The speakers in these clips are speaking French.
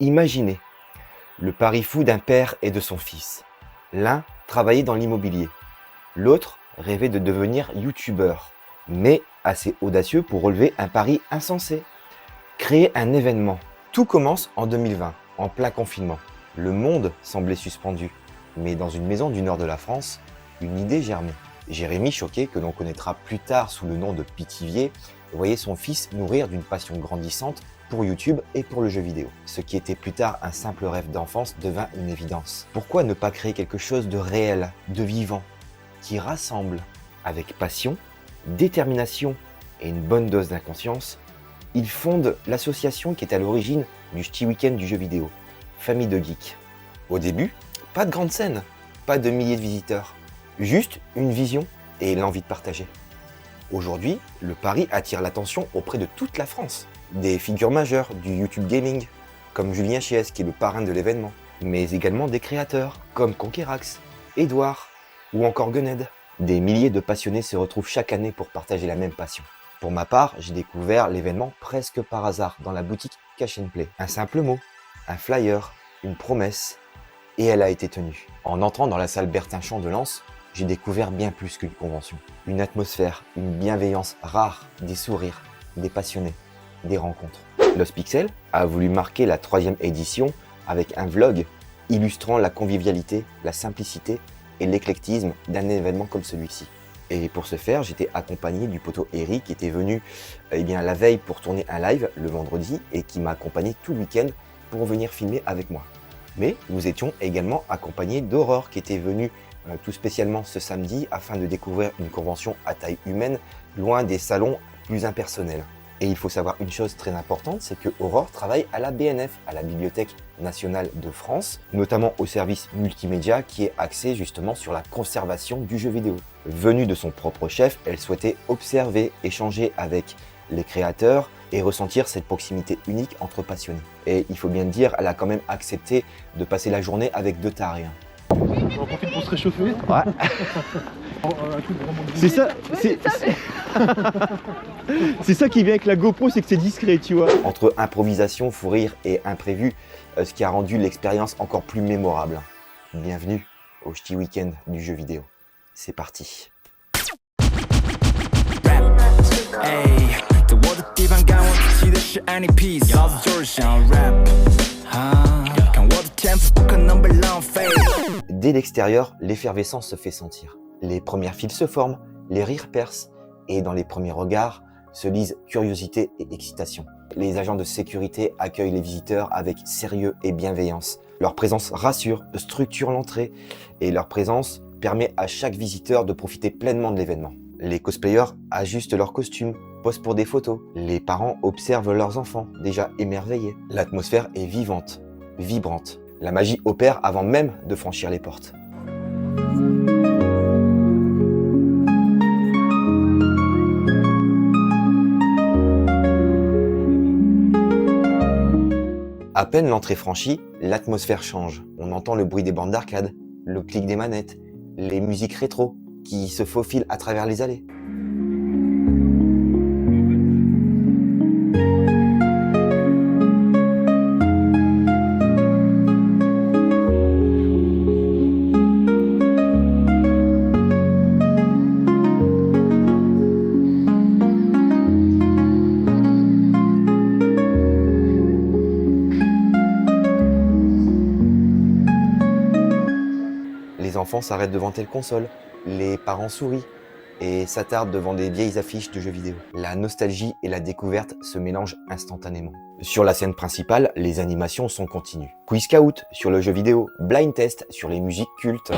Imaginez le pari fou d'un père et de son fils. L'un travaillait dans l'immobilier, l'autre rêvait de devenir youtubeur, mais assez audacieux pour relever un pari insensé. Créer un événement. Tout commence en 2020, en plein confinement. Le monde semblait suspendu, mais dans une maison du nord de la France, une idée germait. Jérémy Choquet, que l'on connaîtra plus tard sous le nom de Pithiviers, voyait son fils nourrir d'une passion grandissante pour YouTube et pour le jeu vidéo. Ce qui était plus tard un simple rêve d'enfance devint une évidence. Pourquoi ne pas créer quelque chose de réel, de vivant, qui rassemble avec passion, détermination et une bonne dose d'inconscience? Il fonde l'association qui est à l'origine du Ch'ti Week-end du jeu vidéo, Famille de Geeks. Au début, pas de grande scène, pas de milliers de visiteurs, juste une vision et l'envie de partager. Aujourd'hui, le pari attire l'attention auprès de toute la France. Des figures majeures du YouTube Gaming, comme Julien Chies qui est le parrain de l'événement, mais également des créateurs comme Conquerax, Edouard ou encore Guned. Des milliers de passionnés se retrouvent chaque année pour partager la même passion. Pour ma part, j'ai découvert l'événement presque par hasard dans la boutique Cash & Play. Un simple mot, un flyer, une promesse, et elle a été tenue. En entrant dans la salle Bertin-Champ de Lens, j'ai découvert bien plus qu'une convention. Une atmosphère, une bienveillance rare, des sourires, des passionnés, des rencontres. Lost Pixel a voulu marquer la 3e édition avec un vlog illustrant la convivialité, la simplicité et l'éclectisme d'un événement comme celui-ci. Et pour ce faire, j'étais accompagné du poteau Eric qui était venu la veille pour tourner un live le vendredi et qui m'a accompagné tout le week-end pour venir filmer avec moi. Mais nous étions également accompagnés d'Aurore qui était venue tout spécialement ce samedi afin de découvrir une convention à taille humaine, loin des salons plus impersonnels. Et il faut savoir une chose très importante, c'est que Aurore travaille à la BNF, à la Bibliothèque nationale de France, notamment au service multimédia qui est axé justement sur la conservation du jeu vidéo. Venue de son propre chef, elle souhaitait observer, échanger avec les créateurs et ressentir cette proximité unique entre passionnés. Et il faut bien le dire, elle a quand même accepté de passer la journée avec 2 tarés. On en profite pour se réchauffer. Ouais. C'est ça, c'est ça qui vient avec la GoPro, c'est que c'est discret, tu vois. Entre improvisation, fou rire et imprévu, ce qui a rendu l'expérience encore plus mémorable. Bienvenue au Ch'ti Week-end du jeu vidéo. C'est parti. Dès l'extérieur, l'effervescence se fait sentir. Les premières files se forment, les rires percent, et dans les premiers regards se lisent curiosité et excitation. Les agents de sécurité accueillent les visiteurs avec sérieux et bienveillance. Leur présence rassure, structure l'entrée, et leur présence permet à chaque visiteur de profiter pleinement de l'événement. Les cosplayers ajustent leurs costumes, posent pour des photos. Les parents observent leurs enfants, déjà émerveillés. L'atmosphère est vivante, vibrante. La magie opère avant même de franchir les portes. À peine l'entrée franchie, l'atmosphère change. On entend le bruit des bandes d'arcade, le clic des manettes, les musiques rétro qui se faufilent à travers les allées. Les enfants s'arrêtent devant telle console, les parents sourient et s'attardent devant des vieilles affiches de jeux vidéo. La nostalgie et la découverte se mélangent instantanément. Sur la scène principale, les animations sont continues. Quiz Scout sur le jeu vidéo, Blind Test sur les musiques cultes.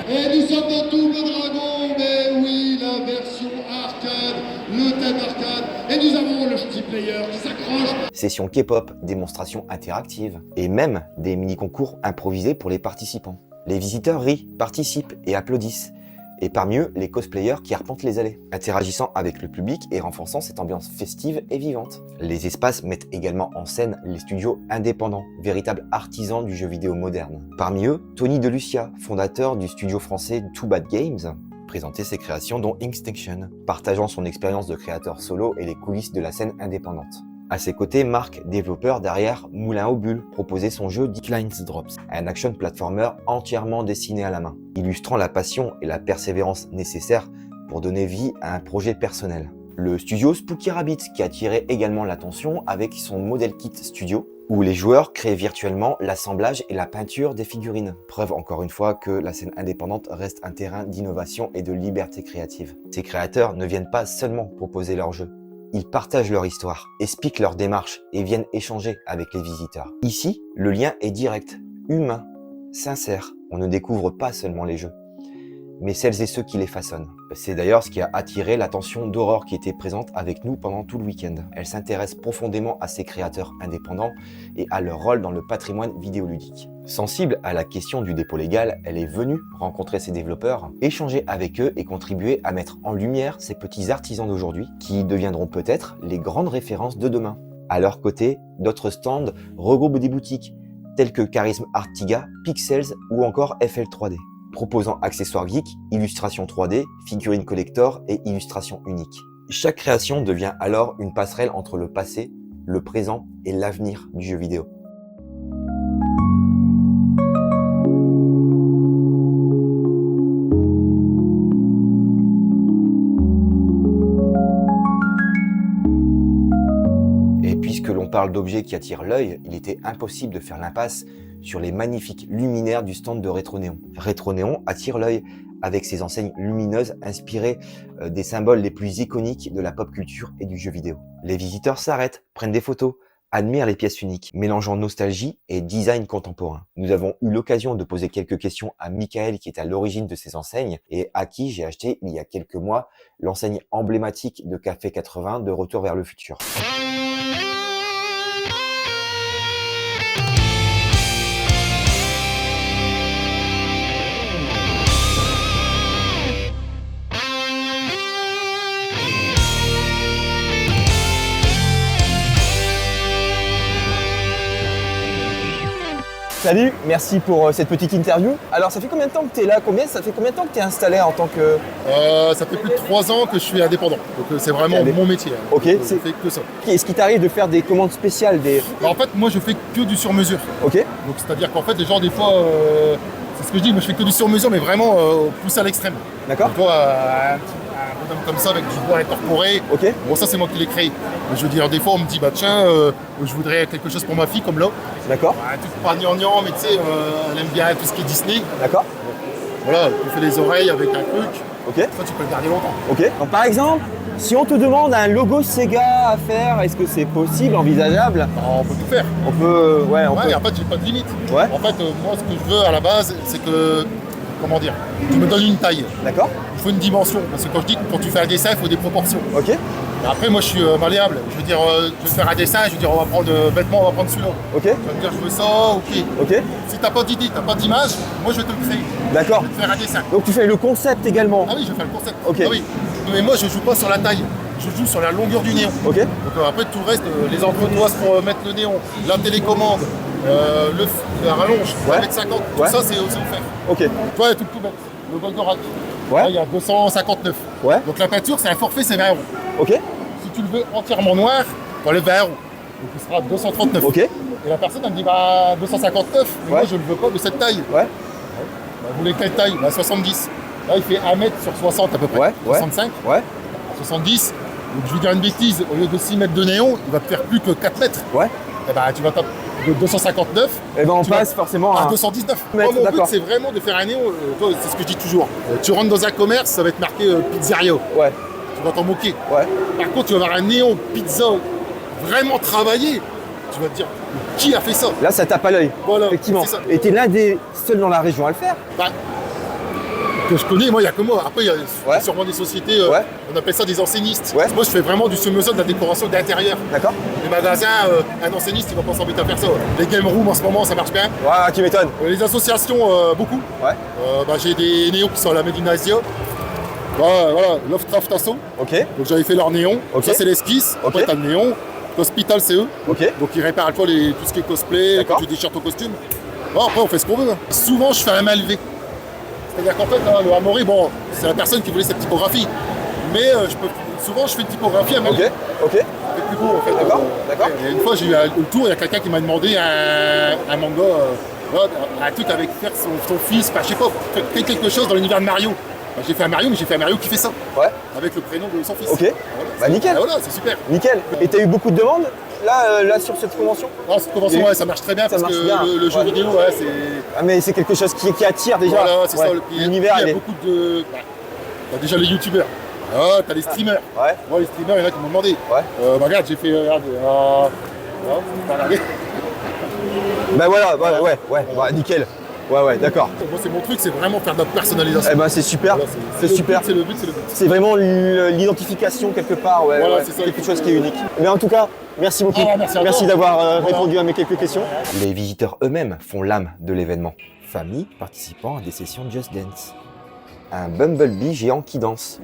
Et nous sommes dans Double Dragon, mais oui, la version arcade, le thème arcade, et nous avons le Ch'ti Player qui s'accroche. Session K-pop, démonstrations interactives, et même des mini-concours improvisés pour les participants. Les visiteurs rient, participent et applaudissent, et parmi eux, les cosplayers qui arpentent les allées, interagissant avec le public et renforçant cette ambiance festive et vivante. Les espaces mettent également en scène les studios indépendants, véritables artisans du jeu vidéo moderne. Parmi eux, Tony DeLucia, fondateur du studio français Too Bad Games, présenter ses créations dont Inkstinction, partageant son expérience de créateur solo et les coulisses de la scène indépendante. À ses côtés, Marc, développeur derrière Moulin aux Bulles, proposait son jeu Decline's Drops, un action platformer entièrement dessiné à la main, illustrant la passion et la persévérance nécessaires pour donner vie à un projet personnel. Le studio Spooky Rabbit qui attirait également l'attention avec son Model Kit Studio, où les joueurs créent virtuellement l'assemblage et la peinture des figurines. Preuve encore une fois que la scène indépendante reste un terrain d'innovation et de liberté créative. Ces créateurs ne viennent pas seulement proposer leur jeu. Ils partagent leur histoire, expliquent leur démarche et viennent échanger avec les visiteurs. Ici, le lien est direct, humain, sincère. On ne découvre pas seulement les jeux, mais celles et ceux qui les façonnent. C'est d'ailleurs ce qui a attiré l'attention d'Aurore qui était présente avec nous pendant tout le week-end. Elle s'intéresse profondément à ces créateurs indépendants et à leur rôle dans le patrimoine vidéoludique. Sensible à la question du dépôt légal, elle est venue rencontrer ces développeurs, échanger avec eux et contribuer à mettre en lumière ces petits artisans d'aujourd'hui qui deviendront peut-être les grandes références de demain. À leur côté, d'autres stands regroupent des boutiques telles que Charisme Artiga, Pixels ou encore FL3D. Proposant accessoires geeks, illustrations 3D, figurines collector et illustrations uniques. Chaque création devient alors une passerelle entre le passé, le présent et l'avenir du jeu vidéo. Et puisque l'on parle d'objets qui attirent l'œil, il était impossible de faire l'impasse sur les magnifiques luminaires du stand de Rétronéon. Rétronéon attire l'œil avec ses enseignes lumineuses inspirées des symboles les plus iconiques de la pop culture et du jeu vidéo. Les visiteurs s'arrêtent, prennent des photos, admirent les pièces uniques, mélangeant nostalgie et design contemporain. Nous avons eu l'occasion de poser quelques questions à Michael qui est à l'origine de ces enseignes et à qui j'ai acheté il y a quelques mois l'enseigne emblématique de Café 80 de Retour vers le futur. Salut, merci pour cette petite interview. Alors ça fait combien de temps que tu es là? Ça fait combien de temps que tu es installé en tant que... Ça fait plus de 3 ans que je suis indépendant, donc c'est vraiment mon métier. Ok, je fais que ça. Est-ce qu'il t'arrive de faire des commandes spéciales En fait, moi je fais que du sur-mesure. Ok. Donc c'est-à-dire qu'en fait, les gens des fois, c'est ce que je dis, moi je fais que du sur-mesure, mais vraiment poussé à l'extrême. D'accord. Donc, toi, un bonhomme comme ça avec du bois incorporé, ok. Bon ça c'est moi qui l'ai créé. Mais je veux dire, des fois on me dit, bah tiens, je voudrais quelque chose pour ma fille, comme là. D'accord. Un truc pas gnangnan, mais tu sais, elle aime bien tout ce qui est Disney. D'accord. Voilà, tu fais les oreilles avec un truc. Ok. Ça tu peux le garder longtemps. Ok. Donc, par exemple, si on te demande un logo Sega à faire, est-ce que c'est possible, envisageable? Alors, on peut tout faire. On peut, ouais, on peut. Et en fait, j'ai pas de limite. Ouais. En fait, moi, ce que je veux à la base, c'est que, comment dire, tu me donnes une taille. D'accord. Il faut une dimension. Parce que quand je dis que quand tu fais un dessin, il faut des proportions. Ok. Et après, moi, je suis malléable. Je veux dire, je vais faire un dessin, je veux dire, on va prendre vêtements, on va prendre celui-là. Ok. Tu vas me dire, je veux ça, ok. Ok. Si t'as pas d'idée, t'as pas d'image, moi, je vais te le créer. D'accord. Je vais te faire un dessin. Donc tu fais le concept également. Ah oui, je vais faire le concept. Ok. Ah oui. Mais moi, je joue pas sur la taille. Je joue sur la longueur du néon. Ok. Donc après, tout le reste, les entretoises pour mettre le néon, la télécommande, la rallonge, Ouais. 1m50, Ouais. tout ça, c'est offert. Ok. Tu vois, tout bête. Le Goldorak. Ouais. Là, il y a 259. Ouais. Donc la peinture, c'est un forfait, c'est 20 €. Ok. Si tu le veux entièrement noir, tu enlèves 20 €. Donc il sera 239. Ok. Et la personne, elle me dit, bah 259, mais Ouais. moi, je ne le veux pas de cette taille. Ouais. Bah, vous voulez quelle taille? Bah 70. Là, il fait 1 m sur 60 à peu près. Ouais. 65. Ouais. 70. Donc je vais dire une bêtise, au lieu de 6 mètres de néon, il va te faire plus que 4 mètres. Ouais. Et bah tu vas taper de 259 Et ben on Tu passe vas forcément à à 219. Mètres, Moi, mon but d'accord. c'est vraiment de faire un néon, toi, c'est ce que je dis toujours. Tu rentres dans un commerce, ça va être marqué pizzeria. Ouais. Tu vas t'en moquer. Ouais. Par contre, tu vas avoir un néon pizza vraiment travaillé. Tu vas te dire, qui a fait ça? Là ça tape à l'œil. Voilà, Effectivement. c'est ça. Et t'es l'un des seuls dans la région à le faire. Bah, que je connais, moi il n'y a que moi. Après il y a sûrement des sociétés, Ouais. on appelle ça des enseignistes. Ouais. Moi je fais vraiment du sur-mesure de la décoration d'intérieur. D'accord. Les magasins, un enseigniste il va pas s'embêter à faire ça. Les game rooms en ce moment ça marche bien. Ouais, tu m'étonnes. Les associations, beaucoup. Ouais. Bah, j'ai des néons qui sont à la Made in Asia. Voilà, Lovecraft Asso. Ok. Donc j'avais fait leur néon. Ok. Ça c'est l'esquisse. Ok. Après t'as le néon. L'Hospital c'est eux. Ok. Donc ils réparent à toi tout ce qui est cosplay, D'accord. quand tu déchires ton costume. Bon, après on fait ce qu'on veut. Hein. Souvent je fais un main levée. C'est-à-dire qu'en fait, hein, le Amaury, bon, c'est la personne qui voulait cette typographie. Mais souvent, je fais une typographie à ma ligne. Ok. C'est plus beau, en fait. D'accord. Et une fois, j'ai eu le tour, il y a quelqu'un qui m'a demandé un manga, un truc avec faire son fils, je sais pas, faire quelque chose dans l'univers de Mario. J'ai fait un Mario, mais j'ai fait un Mario qui fait ça. Ouais. Avec le prénom de son fils. Ok. Voilà, Bah nickel. Voilà, c'est super. Nickel. Et t'as eu beaucoup de demandes là sur cette convention? Non, cette convention, ouais, ça marche très bien parce marche que bien. le jeu vidéo, ouais, c'est. Ah, mais c'est quelque chose qui attire déjà. Voilà, c'est ça. L'univers, il y a beaucoup de. T'as déjà les youtubeurs. Ah, t'as les streamers. Ouais. Moi, les streamers, il y en a qui m'ont demandé. Ouais. Regarde, j'ai fait. Regarde. T'as regardé. Bah voilà, ouais, nickel. Ouais, d'accord. Moi, c'est mon truc, c'est vraiment faire de la personnalisation. Eh ben c'est super, Voilà, c'est super. C'est le but. C'est vraiment l'identification quelque part, Voilà, c'est ça, quelque chose qui est unique. Mais en tout cas, merci beaucoup. Merci à toi. Merci d'avoir Voilà. répondu à mes quelques questions. Les visiteurs eux-mêmes font l'âme de l'événement. Famille participant à des sessions Just Dance. Un Bumblebee géant qui danse.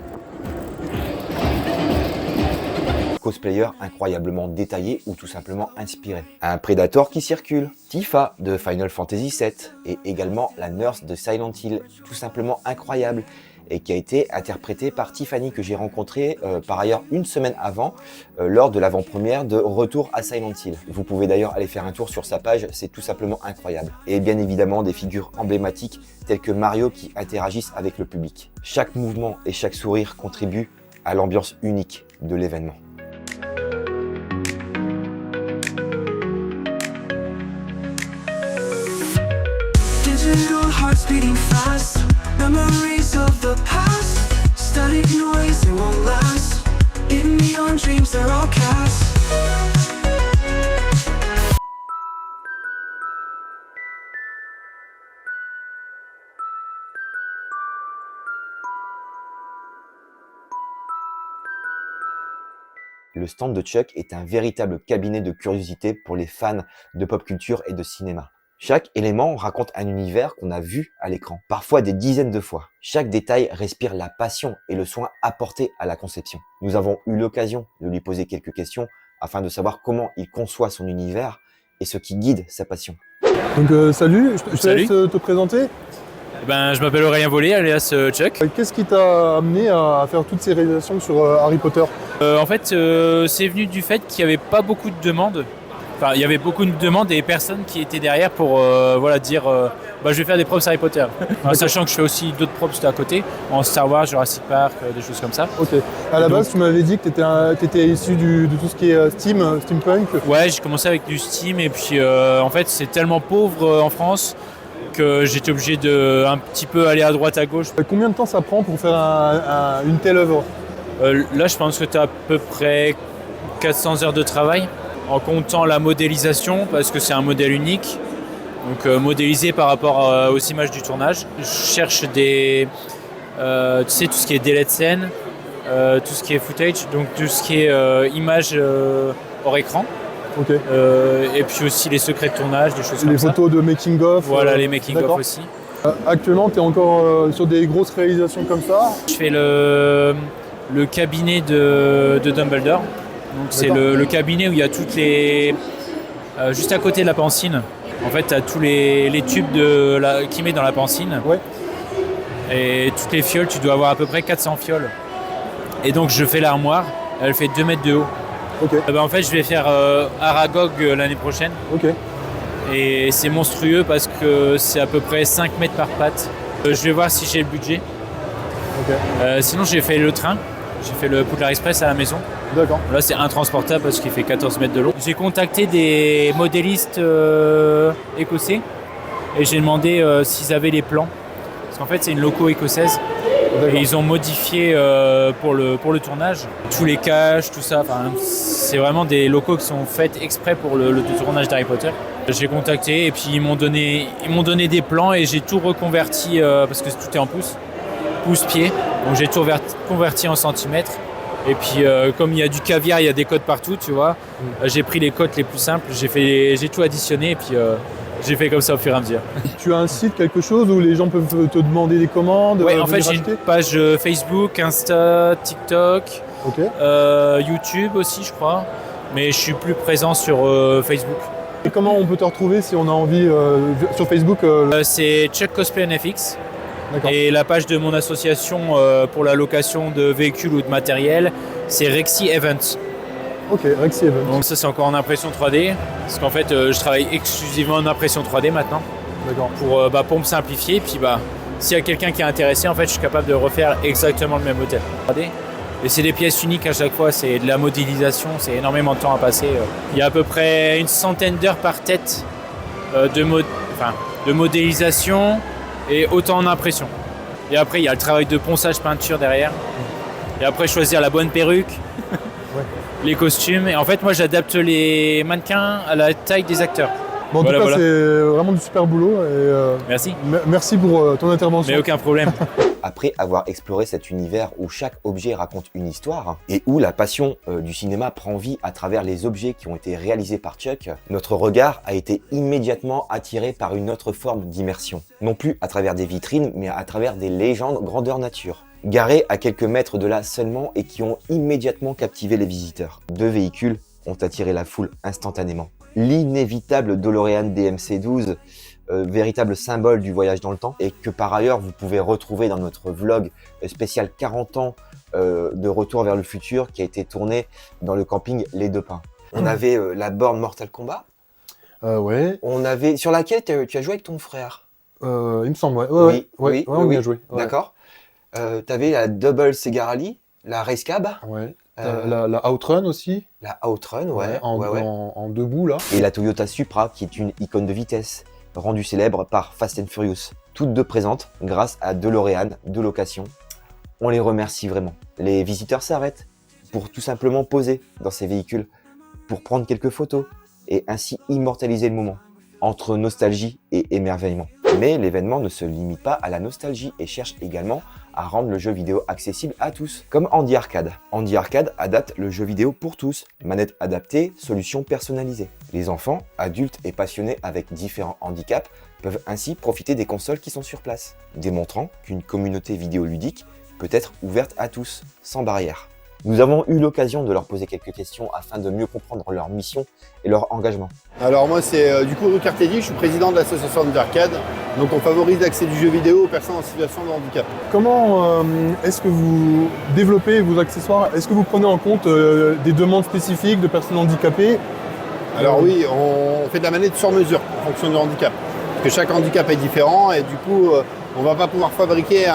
Cosplayer incroyablement détaillé ou tout simplement inspiré. Un Predator qui circule. Tifa de Final Fantasy VII et également la nurse de Silent Hill, tout simplement incroyable et qui a été interprétée par Tiffany que j'ai rencontrée par ailleurs une semaine avant lors de l'avant-première de Retour à Silent Hill. Vous pouvez d'ailleurs aller faire un tour sur sa page, c'est tout simplement incroyable. Et bien évidemment des figures emblématiques telles que Mario qui interagissent avec le public. Chaque mouvement et chaque sourire contribuent à l'ambiance unique de l'événement. Digital hearts beating fast, memories of the past, static noise, it won't last. In neon dreams, they're all cast. Le stand de Chuck est un véritable cabinet de curiosité pour les fans de pop culture et de cinéma. Chaque élément raconte un univers qu'on a vu à l'écran, parfois des dizaines de fois. Chaque détail respire la passion et le soin apporté à la conception. Nous avons eu l'occasion de lui poser quelques questions afin de savoir comment il conçoit son univers et ce qui guide sa passion. Donc salut, je te Salut. laisse te présenter. Je m'appelle Aurélien Volé, alias Chuck. Qu'est-ce qui t'a amené à faire toutes ces réalisations sur Harry Potter? En fait, c'est venu du fait qu'il n'y avait pas beaucoup de demandes. Enfin, il y avait beaucoup de demandes et personne qui était derrière pour dire je vais faire des props Harry Potter. Sachant que je fais aussi d'autres props à côté, en Star Wars, Jurassic Park, des choses comme ça. Ok. À la base, tu m'avais dit que tu étais issu de tout ce qui est steampunk. Ouais, j'ai commencé avec du Steam et puis en fait, c'est tellement pauvre en France que j'étais obligé de un petit peu aller à droite à gauche. Combien de temps ça prend pour faire une telle œuvre? Là, je pense que tu as à peu près 400 heures de travail, en comptant la modélisation, parce que c'est un modèle unique, donc modélisé par rapport aux images du tournage. Je cherche tout ce qui est délai de scène, tout ce qui est footage, donc tout ce qui est images hors écran. Ok. Et puis aussi les secrets de tournage, des choses comme ça. Les photos de making-of. Voilà, les making-of aussi. Actuellement, tu es encore sur des grosses réalisations comme ça. Je fais le cabinet de Dumbledore. Donc c'est le cabinet où il y a toutes les... juste à côté de la pancine. En fait, tu as tous les tubes qu'il met dans la pancine. Ouais. Et toutes les fioles, tu dois avoir à peu près 400 fioles. Et donc je fais l'armoire, elle fait 2 mètres de haut. Ok. En fait, je vais faire Aragog l'année prochaine. Ok. Et c'est monstrueux parce que c'est à peu près 5 mètres par patte. Je vais voir si j'ai le budget. Ok. Sinon, j'ai fait le train. J'ai fait le Poudlard Express à la maison. D'accord. Là, c'est intransportable parce qu'il fait 14 mètres de long. J'ai contacté des modélistes écossais et j'ai demandé s'ils avaient les plans. Parce qu'en fait, c'est une loco écossaise. D'accord. Et ils ont modifié pour le tournage. Tous les caches, tout ça. C'est vraiment des locaux qui sont faits exprès pour le tournage d'Harry Potter. J'ai contacté et puis ils m'ont donné des plans et j'ai tout reconverti parce que tout est en pouce-pied. Donc j'ai tout converti en centimètres. Et puis comme il y a du caviar, il y a des codes partout, tu vois. J'ai pris les codes les plus simples, j'ai tout additionné et puis j'ai fait comme ça au fur et à mesure. Tu as un site, quelque chose où les gens peuvent te demander des commandes? Ouais, en fait venir j'ai acheter une page Facebook, Insta, TikTok, Ok. YouTube aussi je crois. Mais je suis plus présent sur Facebook. Et comment on peut te retrouver si on a envie sur Facebook C'est Chuck Cosplay NFX. D'accord. Et la page de mon association pour la location de véhicules ou de matériel, c'est Rexy Events. Ok, Rexy Event. Donc ça c'est encore en impression 3D, parce qu'en fait je travaille exclusivement en impression 3D maintenant D'accord. pour me simplifier. Puis s'il y a quelqu'un qui est intéressé, en fait je suis capable de refaire exactement le même modèle 3D. Et c'est des pièces uniques à chaque fois, c'est de la modélisation, c'est énormément de temps à passer. Il y a à peu près une centaine d'heures par tête de modélisation et autant en impression. Et après il y a le travail de ponçage peinture derrière. Et après choisir la bonne perruque, les costumes. Et en fait moi j'adapte les mannequins à la taille des acteurs. Bon, en tout cas, c'est vraiment du super boulot. Et, merci. Merci pour ton intervention. Mais aucun problème. Après avoir exploré cet univers où chaque objet raconte une histoire et où la passion du cinéma prend vie à travers les objets qui ont été réalisés par Chuck, notre regard a été immédiatement attiré par une autre forme d'immersion. Non plus à travers des vitrines, mais à travers des légendes grandeur nature, garées à quelques mètres de là seulement et qui ont immédiatement captivé les visiteurs. 2 véhicules ont attiré la foule instantanément. L'inévitable DeLorean DMC-12, véritable symbole du voyage dans le temps, et que par ailleurs vous pouvez retrouver dans notre vlog spécial 40 ans de Retour vers le futur qui a été tourné dans le camping Les Deux Pins. On avait la borne Mortal Kombat, Ouais, on avait, sur laquelle tu as joué avec ton frère. il me semble, ouais. Oui, On y a joué. Ouais. D'accord. Tu avais la Double Sega Rally, la Race Cab, Ouais. La Outrun aussi. la Outrun, En debout, là. et la Toyota Supra qui est une icône de vitesse, rendue célèbre par Fast and Furious. Toutes 2 présentes grâce à DeLorean de location. On les remercie vraiment. Les visiteurs s'arrêtent pour tout simplement poser dans ces véhicules, pour prendre quelques photos et ainsi immortaliser le moment, entre nostalgie et émerveillement. Mais l'événement ne se limite pas à la nostalgie et cherche également à rendre le jeu vidéo accessible à tous, comme Andy Arcade. Andy Arcade adapte le jeu vidéo pour tous, manette adaptée, solutions personnalisées. Les enfants, adultes et passionnés avec différents handicaps peuvent ainsi profiter des consoles qui sont sur place, démontrant qu'une communauté vidéoludique peut être ouverte à tous, sans barrière. Nous avons eu l'occasion de leur poser quelques questions afin de mieux comprendre leur mission et leur engagement. Alors moi c'est du coup Ricard Teddy, je suis président de l'association d'Arcade. Donc on favorise l'accès du jeu vidéo aux personnes en situation de handicap. Comment est-ce que vous développez vos accessoires? Est-ce que vous prenez en compte des demandes spécifiques de personnes handicapées? Alors oui, on fait de la manette sur mesure en fonction du handicap. Parce que chaque handicap est différent et du coup on ne va pas pouvoir fabriquer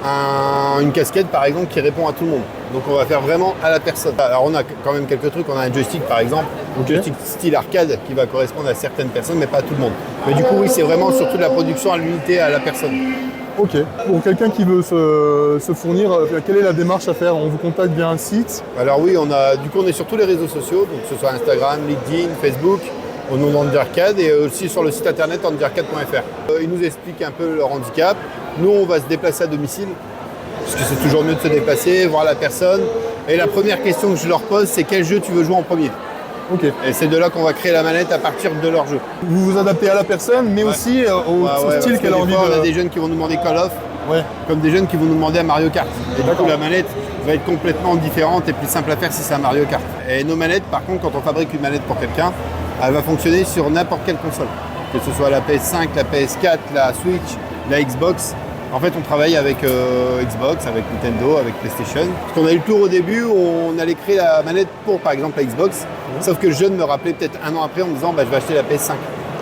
une casquette par exemple qui répond à tout le monde. Donc on va faire vraiment à la personne. Alors on a quand même quelques trucs, on a un joystick par exemple, un joystick style arcade qui va correspondre à certaines personnes mais pas à tout le monde. Mais du coup oui, c'est vraiment surtout de la production à l'unité à la personne. Ok. Pour quelqu'un qui veut se fournir, quelle est la démarche à faire? On vous contacte via un site? Alors oui, on est sur tous les réseaux sociaux, donc que ce soit Instagram, LinkedIn, Facebook, au nom d'Andy Arcade et aussi sur le site internet andyarcade.fr. Ils nous expliquent un peu leur handicap. Nous, on va se déplacer à domicile, parce que c'est toujours mieux de se déplacer, voir la personne. Et la première question que je leur pose, c'est quel jeu tu veux jouer en premier? Ok. Et c'est de là qu'on va créer la manette à partir de leur jeu. Vous vous adaptez à la personne, mais aussi au style qu'elle a envie de... On a des jeunes qui vont nous demander Call of, Ouais. comme des jeunes qui vont nous demander un Mario Kart. Et du coup, la manette va être complètement différente et plus simple à faire si c'est un Mario Kart. Et nos manettes, par contre, quand on fabrique une manette pour quelqu'un, elle va fonctionner sur n'importe quelle console. Que ce soit la PS5, la PS4, la Switch, la Xbox. En fait, on travaille avec Xbox, avec Nintendo, avec PlayStation. Parce qu'on a eu le tour au début où on allait créer la manette pour, par exemple, la Xbox. Sauf que le jeune me rappelait peut-être un an après en me disant je vais acheter la PS5.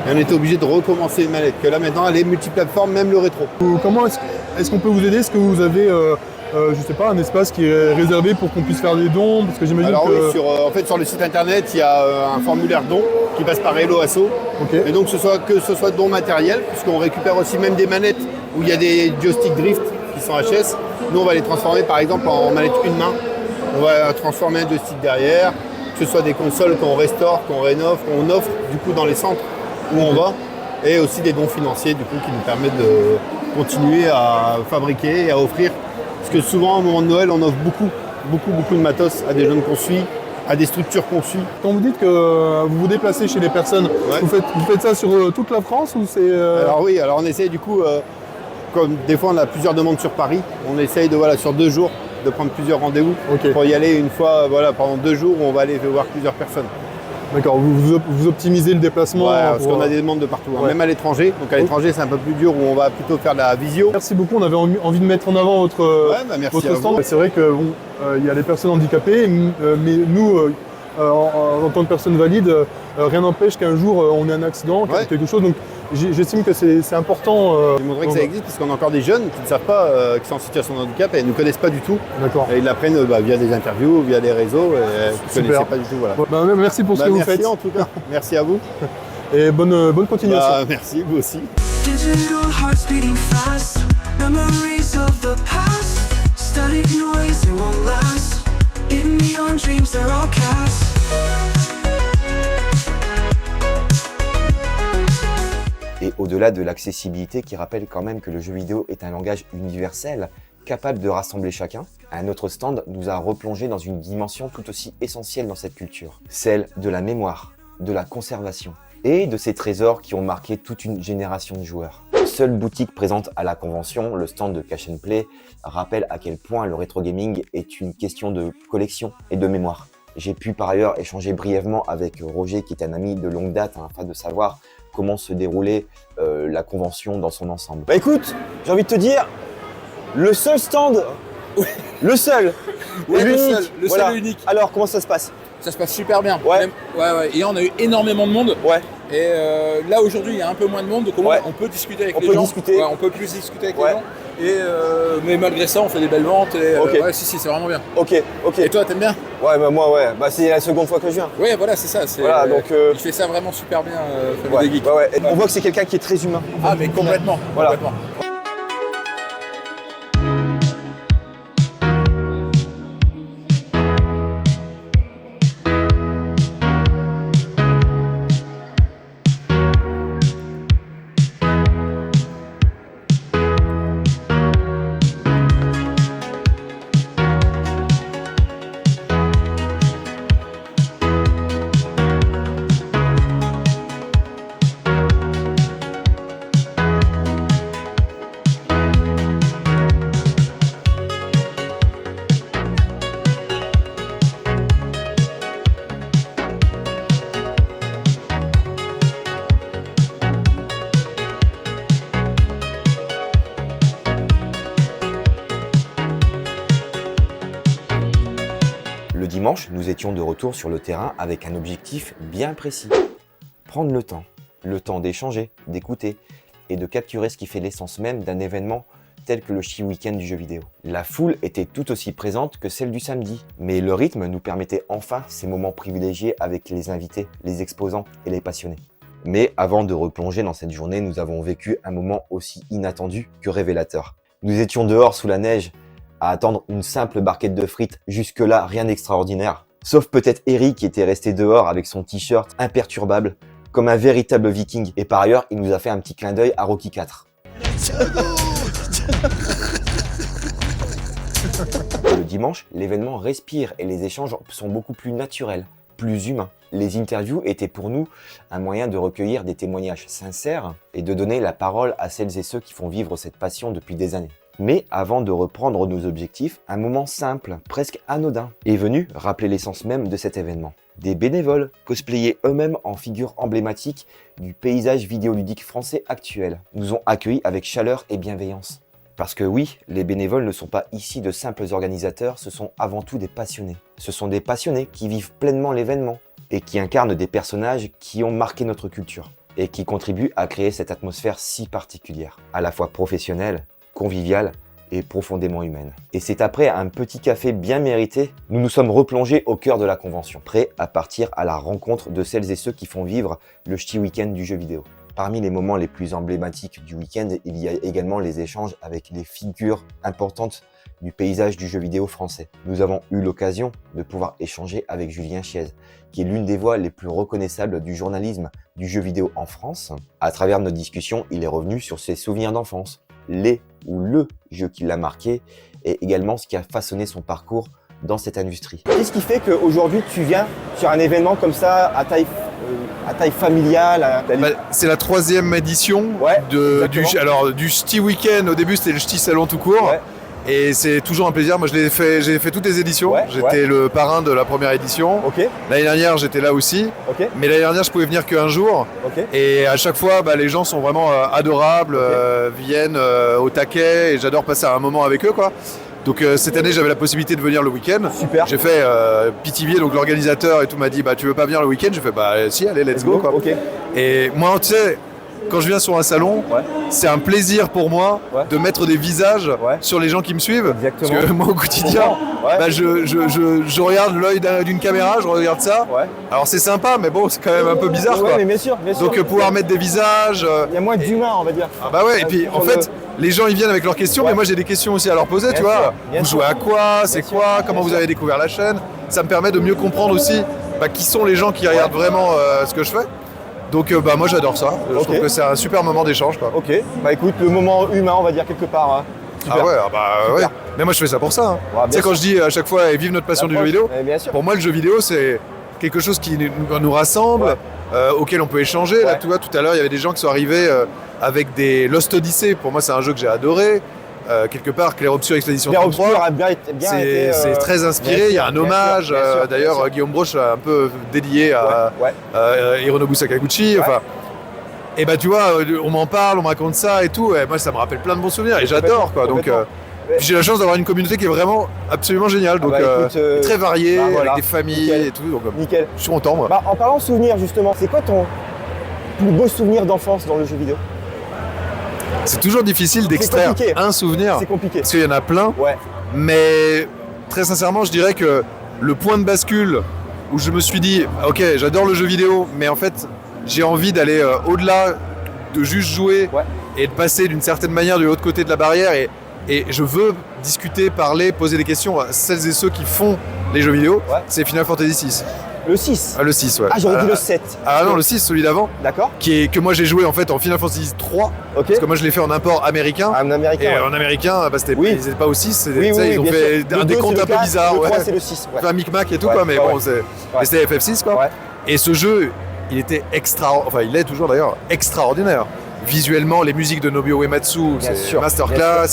Et on était obligé de recommencer une manette. Que là, maintenant, elle est multiplateforme, même le rétro. Comment est-ce qu'on peut vous aider? Est-ce que vous avez, je sais pas, un espace qui est réservé pour qu'on puisse faire des dons? Parce que j'imagine Alors que... oui, en fait, sur le site internet, il y a un formulaire don qui passe par Hello Asso. Ok. Et donc, que ce soit don matériel, puisqu'on récupère aussi même des manettes où il y a des joysticks drift qui sont HS. Nous, on va les transformer par exemple en manette une main. On va transformer un joystick derrière, que ce soit des consoles qu'on restaure, qu'on rénove, qu'on offre du coup dans les centres où on va. Et aussi des dons financiers du coup qui nous permettent de continuer à fabriquer et à offrir. Parce que souvent, au moment de Noël, on offre beaucoup de matos à des jeunes qu'on suit, à des structures qu'on suit. Quand vous dites que vous vous déplacez chez les personnes, vous faites ça sur toute la France ou c'est... Alors oui, alors on essaie du coup, comme des fois on a plusieurs demandes sur Paris, on essaye de sur 2 jours de prendre plusieurs rendez-vous pour y aller une fois pendant 2 jours où on va aller voir plusieurs personnes. D'accord, vous optimisez le déplacement. Ouais, parce qu'on a des demandes de partout, hein, Ouais. même à l'étranger. Donc à l'étranger, c'est un peu plus dur où on va plutôt faire de la visio. Merci beaucoup, on avait envie de mettre en avant votre, Ouais, bah, merci à votre stand. vous. C'est vrai que bon, il y a les personnes handicapées, mais nous, en tant que personnes valides, rien n'empêche qu'un jour on ait un accident, Ouais. quelque chose. Donc j'estime que c'est important. J'ai montré que ça existe parce qu'on a encore des jeunes qui ne savent pas qu'ils sont en situation de handicap et ils ne nous connaissent pas du tout. D'accord. Et ils l'apprennent via des interviews, via des réseaux, et ils ne connaissaient pas du tout. Voilà. Bon, bah, merci pour ce que vous Merci faites. en tout cas, merci à vous. Et bonne continuation. Bah, merci, vous aussi. Digital hearts beating fast. Memories of the past. Static noise, it won't last. In neon dreams, they're all cast. Et au-delà de l'accessibilité qui rappelle quand même que le jeu vidéo est un langage universel, capable de rassembler chacun, un autre stand nous a replongé dans une dimension tout aussi essentielle dans cette culture, celle de la mémoire, de la conservation et de ces trésors qui ont marqué toute une génération de joueurs. Seule boutique présente à la convention, le stand de Cash & Play rappelle à quel point le rétro gaming est une question de collection et de mémoire. J'ai pu par ailleurs échanger brièvement avec Roger qui est un ami de longue date afin de savoir comment se déroulait la convention dans son ensemble. Bah écoute, j'ai envie de te dire, le seul stand, le seul, Ouais, et le l'unique. seul, le Voilà. seul et unique. Alors, comment ça se passe? Ça se passe super bien. Ouais. Ouais. Et on a eu énormément de monde. Ouais. Et là aujourd'hui il y a un peu moins de monde, donc au moins, on peut discuter avec On les peut gens. discuter. Ouais, on peut plus discuter avec Ouais. les gens. Et mais malgré ça on fait des belles ventes et Ok. ouais, si c'est vraiment bien. Ok. Et toi t'aimes bien? Ouais, bah moi, ouais. Bah c'est la seconde fois que je viens. Ouais voilà c'est ça. Voilà, donc, il fait ça vraiment super bien, Famille Ouais, des Geeks. ouais. Et on voit que c'est quelqu'un qui est très humain. Ah mais complètement. Voilà. Complètement. Le dimanche, nous étions de retour sur le terrain avec un objectif bien précis. Prendre le temps d'échanger, d'écouter et de capturer ce qui fait l'essence même d'un événement tel que le Ch'ti Week-end du jeu vidéo. La foule était tout aussi présente que celle du samedi, mais le rythme nous permettait enfin ces moments privilégiés avec les invités, les exposants et les passionnés. Mais avant de replonger dans cette journée, nous avons vécu un moment aussi inattendu que révélateur. Nous étions dehors sous la neige, à attendre une simple barquette de frites, jusque-là rien d'extraordinaire. Sauf peut-être Eric qui était resté dehors avec son t-shirt imperturbable, comme un véritable viking. Et par ailleurs, il nous a fait un petit clin d'œil à Rocky IV. Le dimanche, l'événement respire et les échanges sont beaucoup plus naturels, plus humains. Les interviews étaient pour nous un moyen de recueillir des témoignages sincères et de donner la parole à celles et ceux qui font vivre cette passion depuis des années. Mais avant de reprendre nos objectifs, un moment simple, presque anodin, est venu rappeler l'essence même de cet événement. Des bénévoles, cosplayés eux-mêmes en figures emblématiques du paysage vidéoludique français actuel, nous ont accueillis avec chaleur et bienveillance. Parce que oui, les bénévoles ne sont pas ici de simples organisateurs, ce sont avant tout des passionnés. Ce sont des passionnés qui vivent pleinement l'événement et qui incarnent des personnages qui ont marqué notre culture et qui contribuent à créer cette atmosphère si particulière, à la fois professionnelle, conviviale et profondément humaine. Et c'est après un petit café bien mérité, nous nous sommes replongés au cœur de la convention, prêts à partir à la rencontre de celles et ceux qui font vivre le Ch'ti Week-end du jeu vidéo. Parmi les moments les plus emblématiques du week-end, il y a également les échanges avec les figures importantes du paysage du jeu vidéo français. Nous avons eu l'occasion de pouvoir échanger avec Julien Chiez, qui est l'une des voix les plus reconnaissables du journalisme du jeu vidéo en France. À travers nos discussions, il est revenu sur ses souvenirs d'enfance, les ou le jeu qui l'a marqué et également ce qui a façonné son parcours dans cette industrie. Qu'est-ce qui fait qu'aujourd'hui tu viens sur un événement comme ça à taille familiale C'est la 3e édition Ouais, du exactement. Ch'ti Week-end. Au début, c'était le Ch'ti Salon tout court. Ouais. Et c'est toujours un plaisir. Moi, j'ai fait toutes les éditions. Ouais, J'étais le parrain de la première édition. Ok, L'année dernière, j'étais là aussi. ok, Mais l'année dernière, je pouvais venir qu'un jour. ok. Et à chaque fois, les gens sont vraiment adorables, viennent au taquet. Et j'adore passer un moment avec eux, quoi. Donc cette année, j'avais la possibilité de venir le week-end. Super. J'ai fait Pithiviers, donc l'organisateur et tout m'a dit, tu veux pas venir le week-end? J'ai fait, si, allez, let's go, quoi. Ok. Et moi, tu sais, quand je viens sur un salon, Ouais. c'est un plaisir pour moi Ouais. de mettre des visages Ouais. sur les gens qui me suivent. Exactement. Parce que moi, au quotidien, Ouais. je regarde l'œil d'une caméra, je regarde ça. Ouais. Alors c'est sympa, mais bon, c'est quand même un peu bizarre, Ouais, quoi. mais bien sûr, bien sûr. Donc pouvoir mettre des visages. Il y a moins d'humain, on va dire. Ah bah ouais, et puis en Sur fait, les gens ils viennent avec leurs questions, Ouais. mais moi j'ai des questions aussi à leur poser, Bien tu sûr, vois. bien Vous sûr. jouez à quoi? C'est Bien sûr, quoi? bien Comment vous sûr. avez découvert la chaîne? Ça me permet de mieux comprendre aussi qui sont les gens qui regardent vraiment ce que je fais. Donc moi j'adore ça. Je Ok. trouve que c'est un super moment d'échange, quoi. Ok, bah écoute, le moment humain, on va dire quelque part. Hein. Super. Ah ouais, Super. ouais. Mais moi je fais ça pour ça. Hein. Ouais, bien Tu sais, quand sûr. je dis à chaque fois vive notre passion du jeu vidéo, Bien sûr. pour moi le jeu vidéo c'est quelque chose qui nous rassemble, Ouais. auquel on peut échanger. Là, Ouais. tu vois, tout à l'heure il y avait des gens qui sont arrivés avec des Lost Odyssey. Pour moi c'est un jeu que j'ai adoré. Quelque part, Clair Obscur Expédition Clair 33. Obscur a bien été. C'est très inspiré, bien il y a sûr, un bien hommage. sûr, bien sûr, D'ailleurs, bien sûr. Guillaume Broche a un peu dédié à Ouais. Hironobu Sakaguchi. Enfin, et tu vois, on m'en parle, on me raconte ça et tout. Et moi, ça me rappelle plein de bons souvenirs et j'adore, quoi. Donc, Complètement. puis j'ai la chance d'avoir une communauté qui est vraiment absolument géniale. Donc, écoute, très variée, bah, voilà. avec des familles Nickel. et tout. Donc, Nickel. je suis content, moi. Bah, en parlant de souvenirs, justement, c'est quoi ton plus beau souvenir d'enfance dans le jeu vidéo? C'est toujours difficile d'extraire compliqué. un souvenir. C'est compliqué. Parce qu'il y en a plein. Ouais. Mais très sincèrement, je dirais que le point de bascule où je me suis dit, ok, j'adore le jeu vidéo, mais en fait, j'ai envie d'aller au-delà de juste jouer Ouais. et de passer d'une certaine manière de l'autre côté de la barrière. Et je veux discuter, parler, poser des questions à celles et ceux qui font les jeux vidéo. Ouais. C'est Final Fantasy VI. Le 6. Ah, le 6, ouais. Ah, j'aurais dit le 7. Ah non, le 6, celui d'avant, D'accord. que moi j'ai joué en fait en Final Fantasy 3. Ok. Parce que moi je l'ai fait en import américain. Un américain. Et ouais. en américain, Oui. ils n'étaient pas au 6, Oui, oui, ils ont bien fait sûr. Le un 2, décompte c'est un le peu 4, bizarre. Le 3, ouais. c'est le 6. Ouais. Fait un micmac et tout, Ouais, quoi, mais ouais, bon, ouais. mais c'était FF6, quoi. Ouais. Et ce jeu, il était il est toujours d'ailleurs extraordinaire. Visuellement, les musiques de Nobuo Uematsu, Bien c'est sûr, masterclass.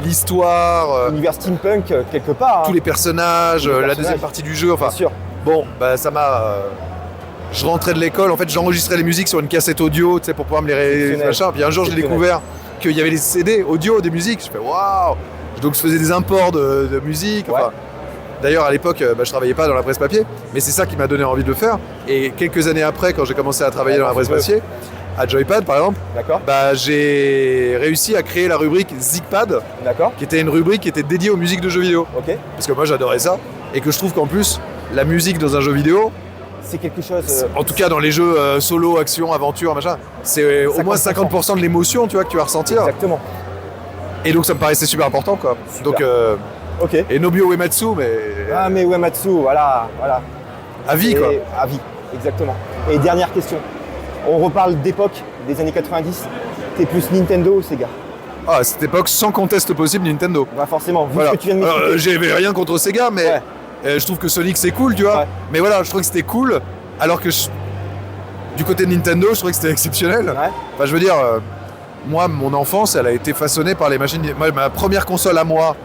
L'histoire, Univers steampunk, quelque part. tous hein. les personnages, Tous les la personnages. deuxième partie du jeu, enfin, Bien sûr. bon, ça m'a. Je rentrais de l'école, en fait, j'enregistrais les musiques sur une cassette audio, tu sais, pour pouvoir me les Exceptionnel. machin. Puis un jour, j'ai Exceptionnel. découvert qu'il y avait des CD audio, des musiques. Je fais waouh. Donc, je faisais des imports de musique. Ouais. Enfin, d'ailleurs, à l'époque, je travaillais pas dans la presse papier, mais c'est ça qui m'a donné envie de le faire. Et quelques années après, quand j'ai commencé à travailler dans la presse papier, à Joypad par exemple, D'accord. j'ai réussi à créer la rubrique Zigpad, D'accord. qui était une rubrique qui était dédiée aux musiques de jeux vidéo. Ok. Parce que moi, j'adorais ça. Et que je trouve qu'en plus, la musique dans un jeu vidéo, C'est quelque chose. en tout cas dans les jeux solo, action, aventure, machin, c'est au moins 50% de l'émotion, tu vois, que tu vas ressentir. Exactement. Et donc ça me paraissait super important, quoi. Super. Donc Ok. et Nobuo Uematsu, mais Ah, mais Uematsu, voilà. à vie, Et- quoi. À vie, exactement. Et dernière question. On reparle d'époque, des années 90. T'es plus Nintendo ou Sega? Ah, à cette époque, sans conteste possible, Nintendo. Bah forcément, vu Voilà. ce que tu viens de m'expliquer. J'avais rien contre Sega, mais Ouais. je trouve que Sonic c'est cool, tu vois. Ouais. Mais voilà, je trouve que c'était cool, alors que du côté de Nintendo, je trouvais que c'était exceptionnel. Ouais. Enfin, je veux dire, moi, mon enfance, elle a été façonnée par les machines. Moi, ma première console à moi,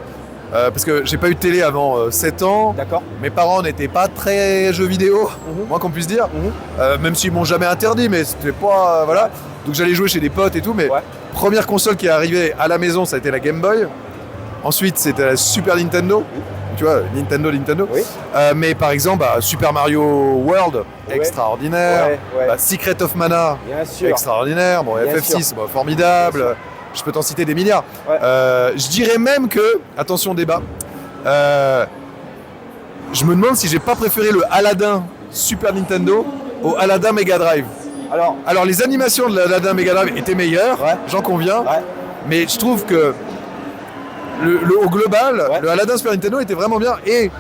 parce que j'ai pas eu de télé avant 7 ans. D'accord. Mes parents n'étaient pas très jeux vidéo, moins qu'on puisse dire. Même s'ils m'ont jamais interdit, mais c'était pas. Voilà. Donc j'allais jouer chez des potes et tout, mais Ouais. première console qui est arrivée à la maison, ça a été la Game Boy. Ensuite, c'était la Super Nintendo. Tu vois, Nintendo. Oui. Mais par exemple, Super Mario World, Ouais. extraordinaire. Ouais. Secret of Mana, Bien sûr. extraordinaire. Bon, Bien FF6, formidable. Bien sûr. Je peux t'en citer des milliards. Ouais. Je dirais même que, attention débat, je me demande si j'ai pas préféré le Aladdin Super Nintendo au Aladdin Mega Drive. Alors les animations de l'Aladdin Mega Drive étaient meilleures, Ouais. j'en conviens, Ouais. mais je trouve que au global, Ouais. le Aladdin Super Nintendo était vraiment bien et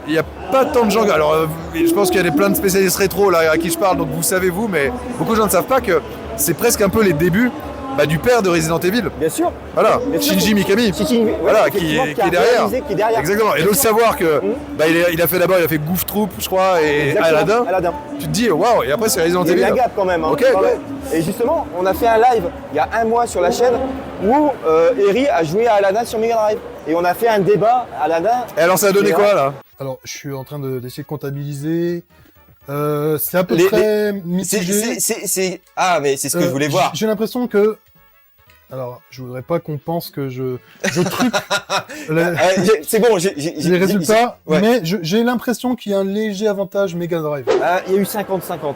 il n'y a pas tant de gens. Alors je pense qu'il y a plein de spécialistes rétro là à qui je parle, donc vous savez mais beaucoup de gens ne savent pas que c'est presque un peu les débuts du père de Resident Evil. Bien sûr. Voilà, Bien sûr. Shinji Mikami. Voilà, qui est derrière. Qui est derrière. Exactement. Et donc savoir que il a fait Goof Troop, je crois, et Exactement, Aladdin. Tu te dis waouh, et après c'est Resident Il y a eu Evil. la gap quand même. Hein. Ok. Ouais. Et justement, on a fait un live il y a un mois sur la chaîne où Eri a joué à Aladdin sur Mega Drive. Et on a fait un débat Aladdin. Et alors ça a donné quoi là? Alors, je suis en train d'essayer de comptabiliser. C'est à peu près mitigé. Ah, mais c'est ce que je voulais voir. J'ai l'impression que... Alors, je voudrais pas qu'on pense que je truque C'est bon, les résultats, ouais. mais j'ai l'impression qu'il y a un léger avantage Mega Drive. Il y a eu 50-50. Ouais,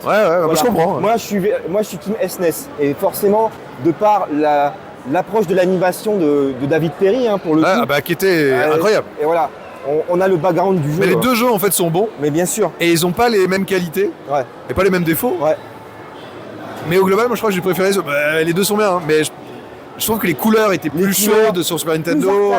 Voilà. je comprends. Ouais. Moi, je suis team SNES. Et forcément, de par l'approche de l'animation de David Perry, hein, pour le coup. Qui était incroyable. Et voilà, on a le background du jeu. Mais les deux jeux en fait sont bons. Mais bien sûr. Et ils ont pas les mêmes qualités. Ouais. Et pas les mêmes défauts. Ouais. Mais au global, moi je crois que j'ai préféré. Les deux sont bien, hein, mais je trouve que les couleurs étaient plus chaudes sur Super Nintendo.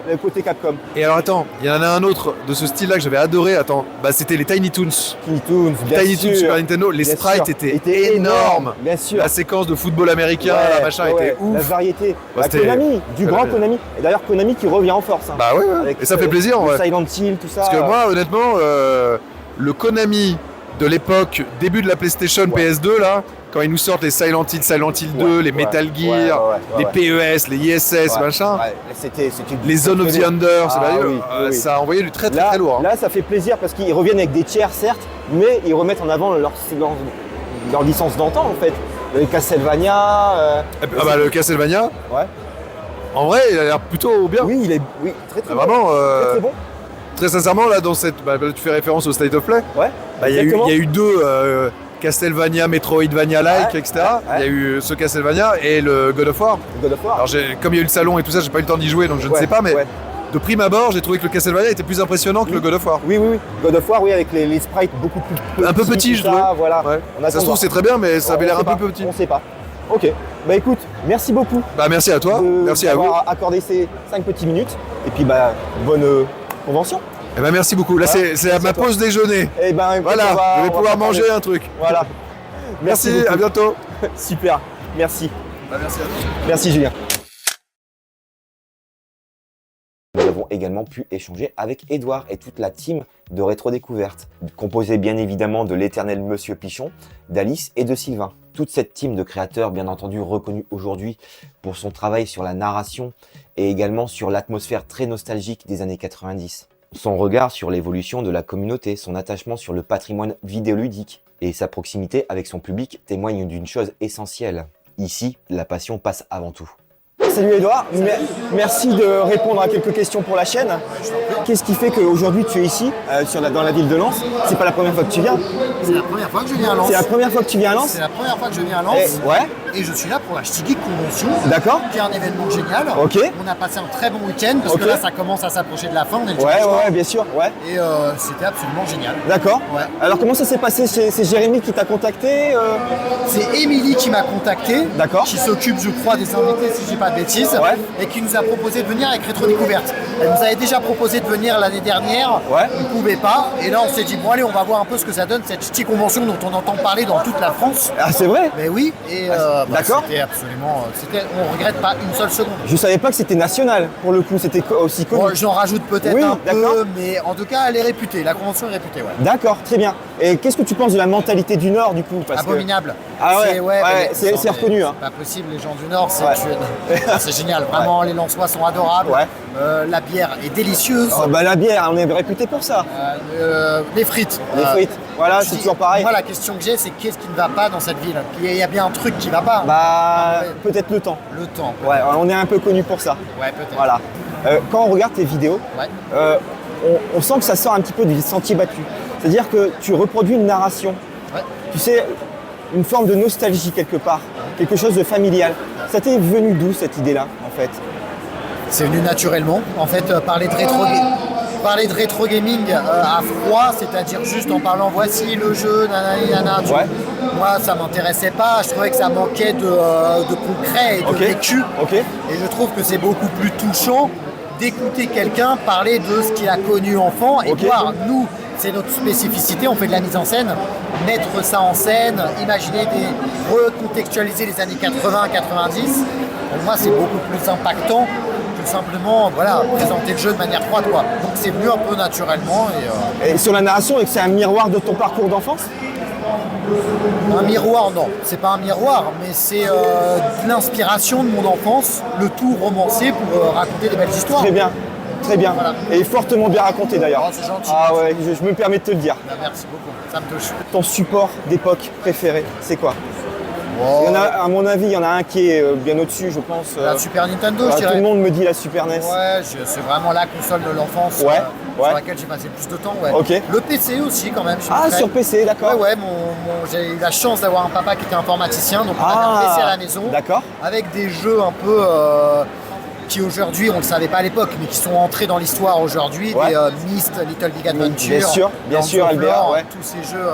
Le côté Capcom. Et alors attends, il y en a un autre de ce style-là que j'avais adoré. Attends, c'était les Tiny Toons. Toons Super Nintendo. Les sprites étaient énormes. Bien sûr. La séquence de football américain, était ouf. La variété. C'était Konami, du grand Konami. Et d'ailleurs Konami qui revient en force. Hein. Bah ouais. Avec, et ça fait plaisir. le Silent Hill, tout ça. Parce que moi, honnêtement, le Konami de l'époque, début de la PlayStation PS2 là. Quand ils nous sortent les Silent Hill 2, les Metal Gear, les PES, les ISS, machin. C'était les Zone of the Under, ça a envoyé du très lourd. Hein. Là, ça fait plaisir parce qu'ils reviennent avec des tiers, certes, mais ils remettent en avant leur licence d'antan, en fait. Le Castlevania. Le Castlevania. Ouais. En vrai, il a l'air plutôt bien. Oui, il est très bon. Vraiment. Très bon. Très sincèrement, là, dans cette. tu fais référence au State of Play. Ouais. Il y a eu deux. Castlevania, Metroidvania-like, etc. Il y a eu ce Castlevania et le God of War. Alors comme il y a eu le salon et tout ça, j'ai pas eu le temps d'y jouer, donc je ne sais pas, mais de prime abord, j'ai trouvé que le Castlevania était plus impressionnant que le God of War. Oui. God of War, avec les sprites beaucoup plus petits. Un peu petits, je trouve. Voilà. Ça se trouve, c'est très bien, mais ça avait l'air un peu petit. On sait pas. Ok. Bah écoute, merci beaucoup. Merci à toi, merci à vous. D'avoir accordé ces 5 petites minutes. Et puis bonne convention. Merci beaucoup. Là, c'est ma pause déjeuner. Et voilà, je vais pouvoir manger un truc. Voilà. Merci, à bientôt. Super, merci. Merci à toi. Merci Julien. Nous avons également pu échanger avec Edouard et toute la team de Rétro Découverte, composée bien évidemment de l'éternel Monsieur Pichon, d'Alice et de Sylvain. Toute cette team de créateurs, bien entendu reconnue aujourd'hui pour son travail sur la narration et également sur l'atmosphère très nostalgique des années 90. Son regard sur l'évolution de la communauté, son attachement sur le patrimoine vidéoludique et sa proximité avec son public témoignent d'une chose essentielle. Ici, la passion passe avant tout. Salut Edouard, merci de répondre à quelques questions pour la chaîne. Qu'est-ce qui fait qu'aujourd'hui tu es ici, dans la ville de Lens? C'est pas la première fois que tu viens? C'est la première fois que je viens à Lens. C'est la première fois que tu viens à Lens? C'est la première fois que je viens à Lens. Et je suis là pour la Geek Convention. D'accord. Qui est un événement génial. Ok. On a passé un très bon week-end parce que là ça commence à s'approcher de la fin. On est le ouais, bien sûr. Ouais. Et c'était absolument génial. D'accord. Ouais. Alors comment ça s'est passé? C'est Jérémy qui t'a contacté C'est Émilie qui m'a contacté. D'accord. Qui s'occupe, je crois, des invités si je dis pas de bêtises. Ouais. Et qui nous a proposé de venir avec Rétro Découverte. Elle nous avait déjà proposé de venir l'année dernière. Ouais. On ne pouvait pas. Et là on s'est dit bon allez, on va voir un peu ce que ça donne cette petite convention dont on entend parler dans toute la France. Ah c'est vrai? Mais oui. Et d'accord. C'était absolument. On regrette pas une seule seconde. Je savais pas que c'était national pour le coup. C'était aussi connu. Bon, j'en rajoute peut-être un peu, mais en tout cas elle est réputée. La convention est réputée. Ouais. D'accord, très bien. Et qu'est-ce que tu penses de la mentalité du Nord du coup? Abominable. Ah ouais. C'est reconnu. C'est pas possible. Les gens du Nord, c'est génial. Vraiment, les Lensois sont adorables. Ouais. La bière est délicieuse. La bière, on est réputé pour ça. Les frites. Les frites. Voilà, c'est toujours pareil. Moi, la question que j'ai, c'est qu'est-ce qui ne va pas dans cette ville? Il y a bien un truc qui va pas. Peut-être le temps. Le temps. Ouais, on est un peu connu pour ça. Ouais, peut-être. Voilà. Quand on regarde tes vidéos, on sent que ça sort un petit peu du sentier battu. C'est-à-dire que tu reproduis une narration. Ouais. Tu sais, une forme de nostalgie quelque part. Quelque chose de familial. Ça t'est venu d'où cette idée-là, en fait? C'est venu naturellement. En fait, parler de rétro gaming à froid, c'est-à-dire juste en parlant voici le jeu, nanana, moi ça m'intéressait pas, je trouvais que ça manquait de concret et de vécu. Et je trouve que c'est beaucoup plus touchant d'écouter quelqu'un parler de ce qu'il a connu enfant et voir nous, c'est notre spécificité, on fait de la mise en scène, mettre ça en scène, imaginer recontextualiser les années 80-90. Pour moi, c'est beaucoup plus impactant que simplement présenter le jeu de manière froide, quoi. Donc c'est venu un peu naturellement. Et sur la narration, c'est un miroir de ton parcours d'enfance? Un miroir, non, c'est pas un miroir, mais c'est de l'inspiration de mon enfance, le tout romancé pour raconter des belles histoires. Très bien, très bien. Voilà. Et fortement bien raconté d'ailleurs. Oh, c'est gentil. Ah ouais, je me permets de te le dire. Merci beaucoup, ça me touche. Ton support d'époque préféré, c'est quoi? Oh. Il y en a, à mon avis, il y en a un qui est bien au-dessus, je pense. La Super Nintendo, je dirais. Tout le monde me dit la Super NES. Ouais, c'est vraiment la console de l'enfance sur laquelle j'ai passé le plus de temps. Ouais. Okay. Le PC aussi, quand même. Sur PC, d'accord. Ouais, j'ai eu la chance d'avoir un papa qui était informaticien, donc on avait un PC à la maison. D'accord. Avec des jeux un peu qui aujourd'hui, on ne le savait pas à l'époque, mais qui sont entrés dans l'histoire aujourd'hui. Des Myst, Little Big Adventure. Bien sûr, Albert. Tous ces jeux.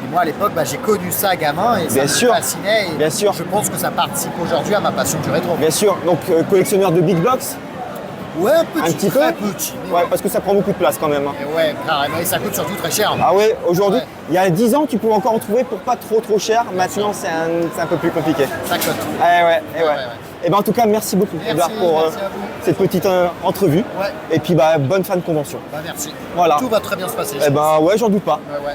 Et moi à l'époque, j'ai connu ça gamin et ça me fascinait. Et je pense que ça participe aujourd'hui à ma passion du rétro. Bien sûr, donc collectionneur de big box. Ouais, un petit peu. Petit. Ouais, parce que ça prend beaucoup de place quand même. Et ouais, carrément, et ça coûte surtout très cher. Ah ouais, aujourd'hui, il y a 10 ans, tu pouvais encore en trouver pour pas trop cher. Maintenant, c'est un peu plus compliqué. Ça coûte. Ouais. Et ben en tout cas, merci beaucoup Edouard pour cette petite entrevue. Ouais. Et puis bonne fin de convention. Merci. Voilà. Tout va très bien se passer. Eh ben ouais, j'en doute pas. Ouais.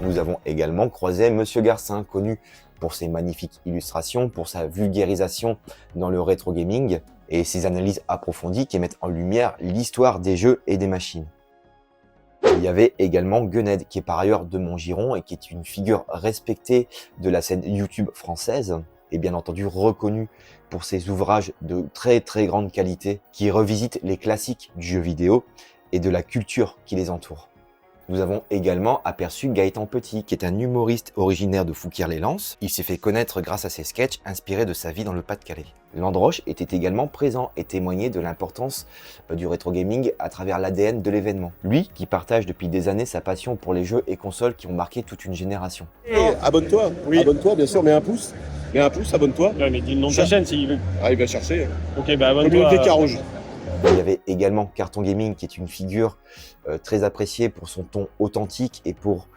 Nous avons également croisé Monsieur Garcin, connu pour ses magnifiques illustrations, pour sa vulgarisation dans le rétro gaming et ses analyses approfondies qui mettent en lumière l'histoire des jeux et des machines. Il y avait également Gunned, qui est par ailleurs de Montgiron et qui est une figure respectée de la scène YouTube française et bien entendu reconnu pour ses ouvrages de très grande qualité qui revisitent les classiques du jeu vidéo et de la culture qui les entoure. Nous avons également aperçu Gaëtan Petit, qui est un humoriste originaire de Fouquier-les-Lances. Il s'est fait connaître grâce à ses sketchs inspirés de sa vie dans le Pas-de-Calais. Landroche était également présent et témoignait de l'importance du rétro gaming à travers l'ADN de l'événement. Lui, qui partage depuis des années sa passion pour les jeux et consoles qui ont marqué toute une génération. Abonne-toi, abonne-toi bien sûr, mets un pouce, abonne-toi. Ouais, mais dis le nom de ta chaîne s'il veut. Ah, il va chercher. Ok, abonne-toi. Communauté Carouge. Il y avait également Carton Gaming, qui est une figure très appréciée pour son ton authentique et pour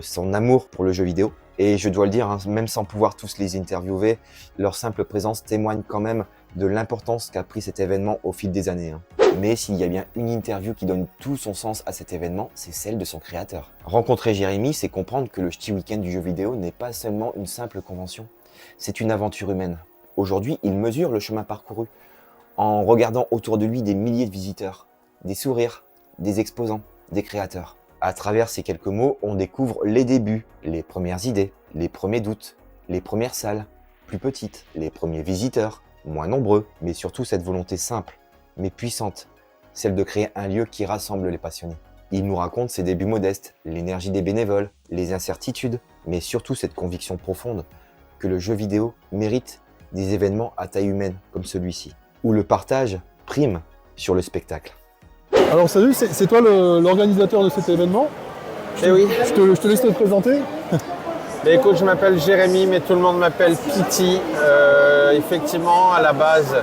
son amour pour le jeu vidéo. Et je dois le dire, même sans pouvoir tous les interviewer, leur simple présence témoigne quand même de l'importance qu'a pris cet événement au fil des années. Mais s'il y a bien une interview qui donne tout son sens à cet événement, c'est celle de son créateur. Rencontrer Jérémy, c'est comprendre que le Ch'ti Week-end du jeu vidéo n'est pas seulement une simple convention, c'est une aventure humaine. Aujourd'hui, il mesure le chemin parcouru en regardant autour de lui des milliers de visiteurs, des sourires, des exposants, des créateurs. À travers ces quelques mots, on découvre les débuts, les premières idées, les premiers doutes, les premières salles, plus petites, les premiers visiteurs, moins nombreux, mais surtout cette volonté simple, mais puissante, celle de créer un lieu qui rassemble les passionnés. Il nous raconte ses débuts modestes, l'énergie des bénévoles, les incertitudes, mais surtout cette conviction profonde que le jeu vidéo mérite des événements à taille humaine comme celui-ci, où le partage prime sur le spectacle. Alors salut, c'est toi l'organisateur de cet événement? Eh oui. Je te laisse te présenter. Mais écoute, je m'appelle Jérémy, mais tout le monde m'appelle Pity. Effectivement, à la base,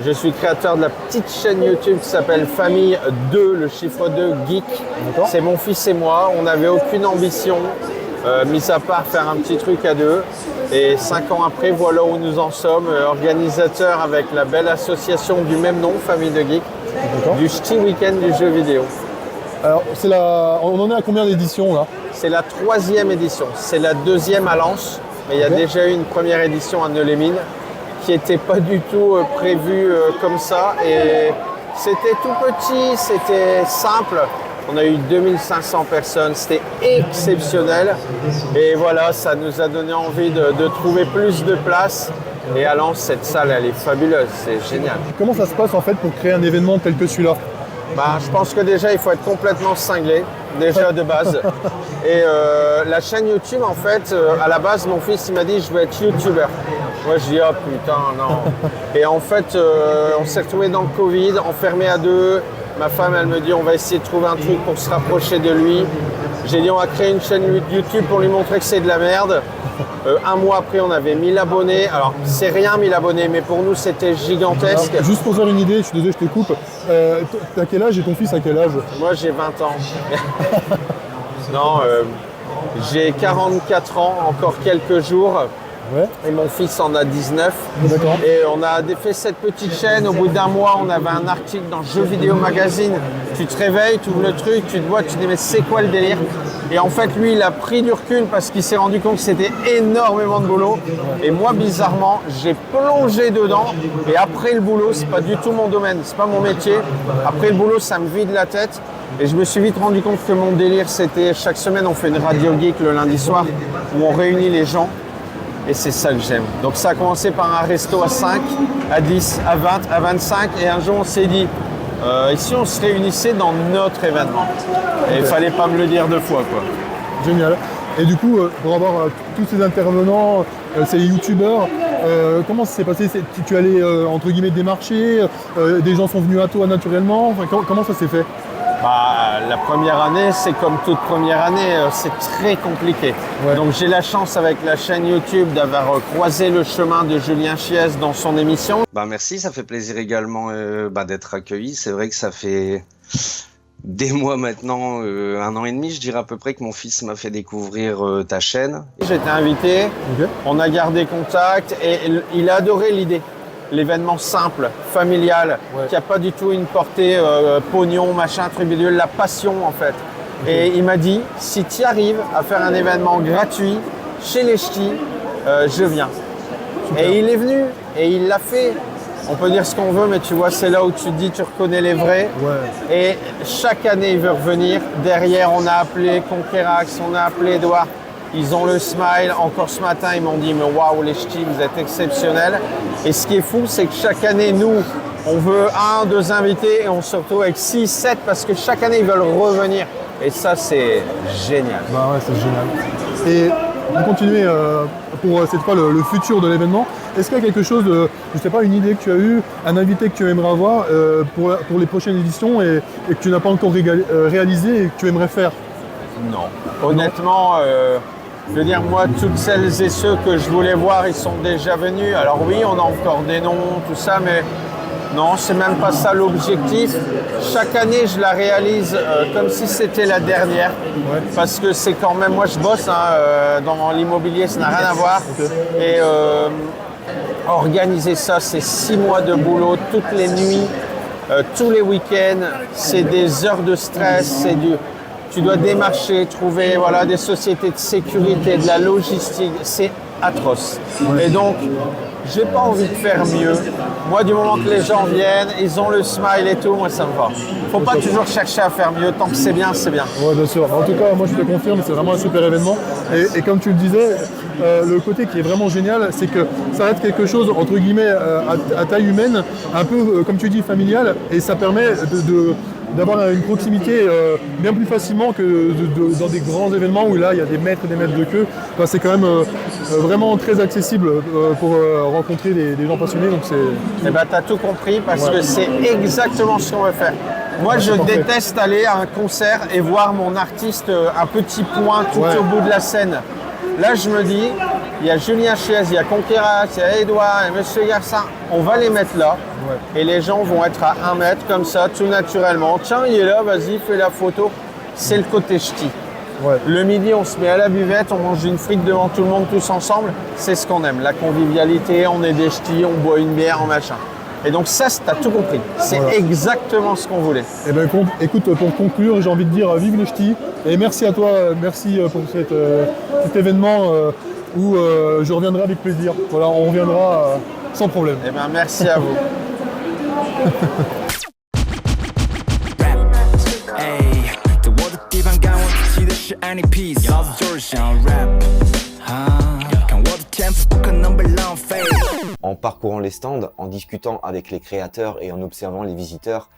je suis créateur de la petite chaîne YouTube qui s'appelle Famille 2, le chiffre 2 Geek. C'est mon fils et moi. On n'avait aucune ambition, mis à part faire un petit truc à deux. Et 5 ans après, voilà où nous en sommes, organisateurs avec la belle association du même nom, Famille de Geek, du Ch'ti Week-end du jeu vidéo. Alors, on en est à combien d'éditions là? C'est la 3e édition, c'est la 2e à Lens, mais il y a déjà eu une première édition à Neu-les-Mines qui n'était pas du tout prévue comme ça. Et c'était tout petit, c'était simple. On a eu 2500 personnes, c'était exceptionnel. Et voilà, ça nous a donné envie de trouver plus de place. Et à Lens, cette salle, elle est fabuleuse, c'est génial. Comment ça se passe en fait pour créer un événement tel que celui-là? Je pense que déjà, il faut être complètement cinglé, déjà de base. Et la chaîne YouTube, en fait, à la base, mon fils, il m'a dit, je veux être YouTuber. Moi, je dis, oh putain, non. Et en fait, on s'est retrouvés dans le Covid, enfermés à deux. Ma femme, elle me dit, on va essayer de trouver un truc pour se rapprocher de lui. J'ai dit, on va créer une chaîne YouTube pour lui montrer que c'est de la merde. Un mois après, on avait 1000 abonnés. Alors, c'est rien 1000 abonnés, mais pour nous, c'était gigantesque. Alors, juste pour faire une idée, je suis désolé, je te coupe. T'as quel âge et ton fils a quel âge? Moi, j'ai 20 ans. Non, j'ai 44 ans, encore quelques jours. Ouais. Et mon fils en a 19. D'accord. Et on a fait cette petite chaîne. Au bout d'un mois, on avait un article dans Jeux Vidéo Magazine. Tu te réveilles, tu ouvres le truc, tu te vois, tu te dis mais c'est quoi le délire? Et en fait, lui, il a pris du recul parce qu'il s'est rendu compte que c'était énormément de boulot. Et moi, bizarrement, j'ai plongé dedans. Et après le boulot, c'est pas du tout mon domaine, c'est pas mon métier. Après le boulot, ça me vide la tête. Et je me suis vite rendu compte que mon délire, c'était chaque semaine, on fait une radio geek le lundi soir où on réunit les gens. Et c'est ça que j'aime. Donc ça a commencé par un resto à 5, à 10, à 20, à 25. Et un jour, on s'est dit, et si on se réunissait dans notre événement? Et il fallait pas me le dire deux fois, quoi. Génial. Et du coup, pour avoir tous ces intervenants, ces youtubeurs, comment ça s'est passé? Tu allais, entre guillemets, démarcher, des gens sont venus à toi naturellement, enfin, comment ça s'est fait? Bah, la première année, c'est comme toute première année, c'est très compliqué. Ouais. Donc j'ai la chance avec la chaîne YouTube d'avoir croisé le chemin de Julien Chiez dans son émission. Bah merci, ça fait plaisir également d'être accueilli. C'est vrai que ça fait des mois maintenant, 1 an et demi, je dirais à peu près, que mon fils m'a fait découvrir ta chaîne. J'ai été invité, on a gardé contact et il a adoré l'idée. L'événement simple, familial, qui n'a pas du tout une portée pognon, machin, truc bidule, la passion en fait. Et il m'a dit, si tu arrives à faire un événement gratuit chez les ch'tis, je viens. Super. Et il est venu et il l'a fait. On peut dire ce qu'on veut, mais tu vois, c'est là où tu te dis, tu reconnais les vrais. Ouais. Et chaque année, il veut revenir. Derrière, on a appelé Conquerax, on a appelé Edouard. Ils ont le smile. Encore ce matin, ils m'ont dit, mais waouh, les ch'tis, vous êtes exceptionnels. Et ce qui est fou, c'est que chaque année, nous, on veut 1, 2 invités et on se retrouve avec 6, 7 parce que chaque année, ils veulent revenir. Et ça, c'est génial. Bah ouais, c'est génial. Et pour continuer pour cette fois le futur de l'événement, est-ce qu'il y a quelque chose, je sais pas, une idée que tu as eue, un invité que tu aimerais avoir pour les prochaines éditions et que tu n'as pas encore réalisé et que tu aimerais faire? Non. Honnêtement, je veux dire, moi, toutes celles et ceux que je voulais voir, ils sont déjà venus. Alors oui, on a encore des noms, tout ça, mais non, c'est même pas ça l'objectif. Chaque année, je la réalise comme si c'était la dernière. Ouais. Parce que c'est quand même, moi je bosse dans l'immobilier, ça n'a rien à voir. Et organiser ça, c'est 6 mois de boulot, toutes les nuits, tous les week-ends. C'est des heures de stress, c'est du... Tu dois démarcher, trouver des sociétés de sécurité, de la logistique. C'est atroce. Et donc, j'ai pas envie de faire mieux. Moi, du moment que les gens viennent, ils ont le smile et tout, moi, ça me va. Faut pas toujours chercher à faire mieux. Tant que c'est bien, c'est bien. Ouais, bien sûr. En tout cas, moi, je te confirme, c'est vraiment un super événement. Et comme tu le disais, le côté qui est vraiment génial, c'est que ça reste quelque chose, entre guillemets, à taille humaine, un peu, comme tu dis, familial. Et ça permet d'avoir une proximité bien plus facilement que dans des grands événements où là il y a des mètres et des mètres de queue. Enfin, c'est quand même vraiment très accessible pour rencontrer des gens passionnés. Donc eh ben, tu as tout compris parce que c'est exactement ce qu'on veut faire. Moi je déteste aller à un concert et voir mon artiste un petit point tout au bout de la scène. Là je me dis, il y a Julien Chiez, il y a Conquerax, il y a Edouard, il y a Monsieur Garcin, on va les mettre là. Et les gens vont être à 1 mètre comme ça, tout naturellement. Tiens, il est là, vas-y, fais la photo. C'est le côté ch'ti. Le midi, on se met à la buvette, on mange une frite devant tout le monde, tous ensemble. C'est ce qu'on aime, la convivialité, on est des ch'tis, on boit une bière, en machin. Et donc ça, t'as tout compris. C'est exactement ce qu'on voulait. Eh ben, écoute, pour conclure, j'ai envie de dire vive les ch'tis. Et merci à toi, merci pour cet événement où je reviendrai avec plaisir. Voilà, on reviendra sans problème. Eh ben, merci à vous. En parcourant les stands, en discutant avec les créateurs et en observant les visiteurs,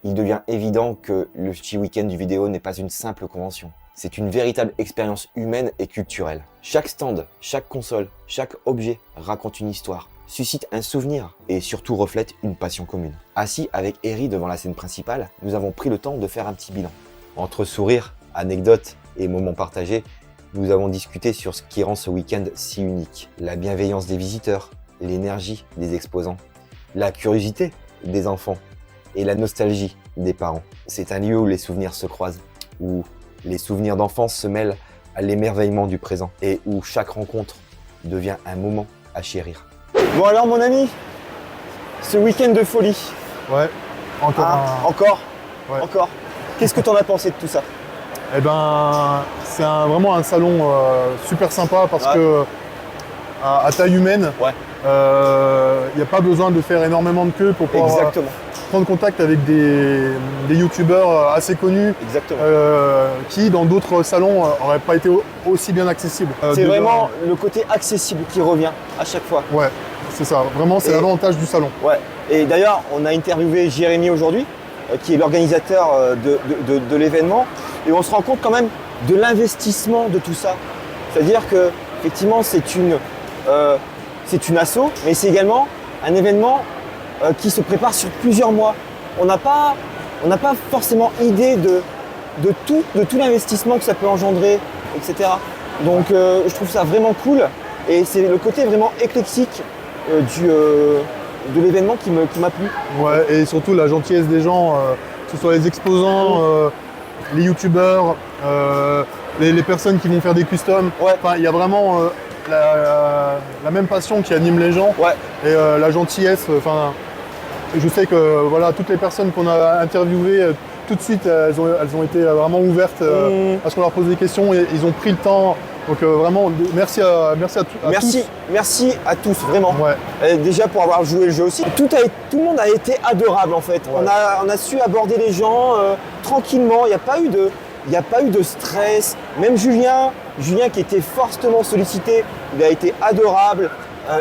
il devient évident que le Ch'ti Weekend du vidéo n'est pas une simple convention. C'est une véritable expérience humaine et culturelle. Chaque stand, chaque console, chaque objet raconte une histoire, suscite un souvenir et surtout reflète une passion commune. Assis avec Eri devant la scène principale, nous avons pris le temps de faire un petit bilan. Entre sourires, anecdotes et moments partagés, Nous avons discuté sur ce qui rend ce week-end si unique. La bienveillance des visiteurs, l'énergie des exposants, la curiosité des enfants et la nostalgie des parents. C'est un lieu où les souvenirs se croisent, où les souvenirs d'enfance se mêlent à l'émerveillement du présent et où chaque rencontre devient un moment à chérir. Bon alors mon ami, ce week-end de folie. Ouais, encore. Qu'est-ce que t'en as pensé de tout ça? Eh ben, c'est vraiment un salon super sympa parce que à taille humaine, il n'y a pas besoin de faire énormément de queue pour pouvoir prendre contact avec des youtubeurs assez connus qui, dans d'autres salons, n'auraient pas été aussi bien accessibles. C'est vraiment le côté accessible qui revient à chaque fois. Ouais, c'est ça. Vraiment, c'est l'avantage du salon. Ouais. Et d'ailleurs, on a interviewé Jérémy aujourd'hui, qui est l'organisateur de l'événement. Et on se rend compte quand même de l'investissement de tout ça. C'est-à-dire que effectivement, c'est une asso, mais c'est également un événement qui se prépare sur plusieurs mois. On n'a pas forcément idée de tout l'investissement que ça peut engendrer, etc. Donc je trouve ça vraiment cool. Et c'est le côté vraiment éclectique de l'événement qui m'a plu. Ouais, et surtout la gentillesse des gens, que ce soit les exposants, les youtubeurs, les personnes qui vont faire des customs. Enfin, il y a vraiment la même passion qui anime les gens et la gentillesse. Je sais que voilà, toutes les personnes qu'on a interviewées, tout de suite, elles ont été vraiment ouvertes à ce qu'on leur pose des questions et ils ont pris le temps. Donc vraiment, merci à tous. Merci à tous, vraiment. Déjà pour avoir joué le jeu aussi. Tout le monde a été adorable en fait. On a su aborder les gens tranquillement. Il n'y a pas eu de stress. Même Julien qui était fortement sollicité, il a été adorable.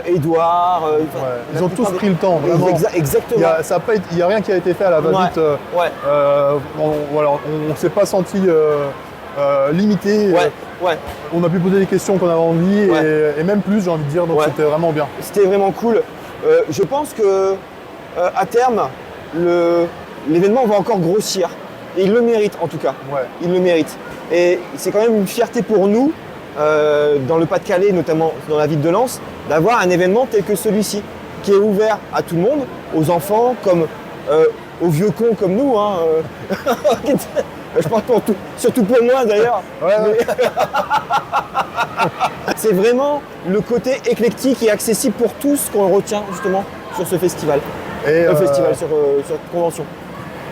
Edouard. Ils ont tous pris le temps, vraiment. Exactement. Il n'y a rien qui a été fait à la va-vite. On ne s'est pas senti limité. On a pu poser des questions qu'on avait envie et même plus, j'ai envie de dire. Donc c'était vraiment bien. C'était vraiment cool. Je pense que à terme, l'événement va encore grossir. Et il le mérite en tout cas. Il le mérite. Et c'est quand même une fierté pour nous, dans le Pas-de-Calais, notamment dans la ville de Lens, d'avoir un événement tel que celui-ci, qui est ouvert à tout le monde, aux enfants, comme aux vieux cons comme nous. Je pense surtout pour moi d'ailleurs. C'est vraiment le côté éclectique et accessible pour tous qu'on retient justement sur ce festival. Sur cette convention.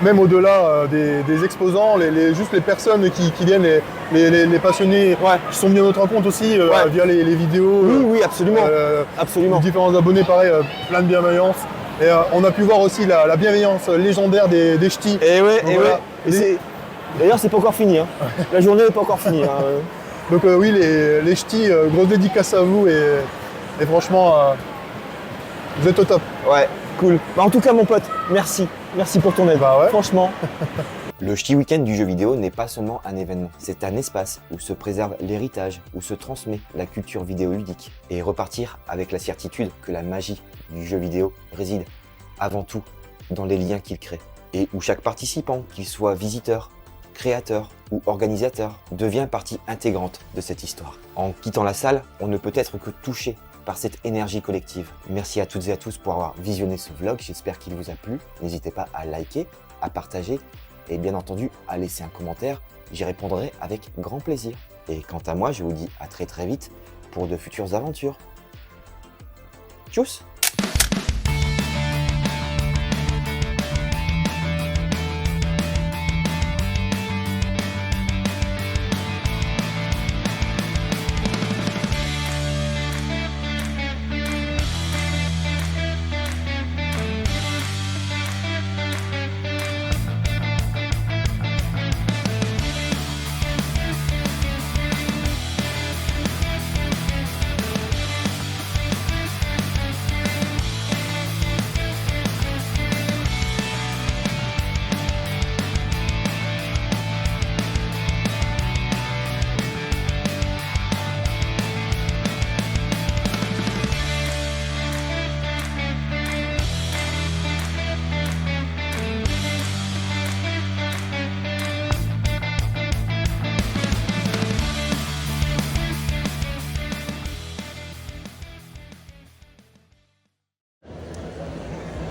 Même au-delà des exposants, juste les personnes qui viennent, les passionnés qui sont venus à notre rencontre aussi via les vidéos. Oui, absolument. Les différents abonnés, pareil, plein de bienveillance. Et on a pu voir aussi la bienveillance légendaire des ch'tis. D'ailleurs, c'est pas encore fini. La journée n'est pas encore finie. Donc oui, les ch'tis, grosse dédicace à vous et franchement, vous êtes au top. Ouais, cool. En tout cas, mon pote, merci. Merci pour ton aide. Franchement. Le Ch'ti Week-end du jeu vidéo n'est pas seulement un événement, c'est un espace où se préserve l'héritage, où se transmet la culture vidéoludique et repartir avec la certitude que la magie du jeu vidéo réside avant tout dans les liens qu'il crée et où chaque participant, qu'il soit visiteur, créateur ou organisateur, devient partie intégrante de cette histoire. En quittant la salle, on ne peut être que touché par cette énergie collective. Merci à toutes et à tous pour avoir visionné ce vlog, j'espère qu'il vous a plu. N'hésitez pas à liker, à partager et bien entendu à laisser un commentaire, j'y répondrai avec grand plaisir. Et quant à moi, je vous dis à très vite pour de futures aventures. Tchuss!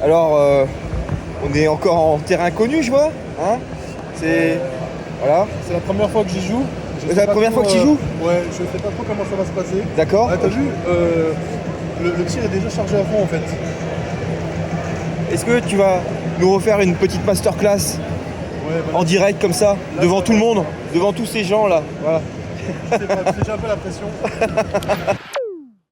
Alors, on est encore en terrain connu, je vois. Hein, c'est... Voilà. C'est la première fois que j'y joue. C'est la première fois que tu joues? Ouais, je sais pas trop comment ça va se passer. D'accord. Ah, t'as vu, le tir est déjà chargé à fond en fait. Est-ce que tu vas nous refaire une petite masterclass en direct comme ça, là, devant tout le monde, devant tous ces gens là, voilà. C'est déjà un peu la pression.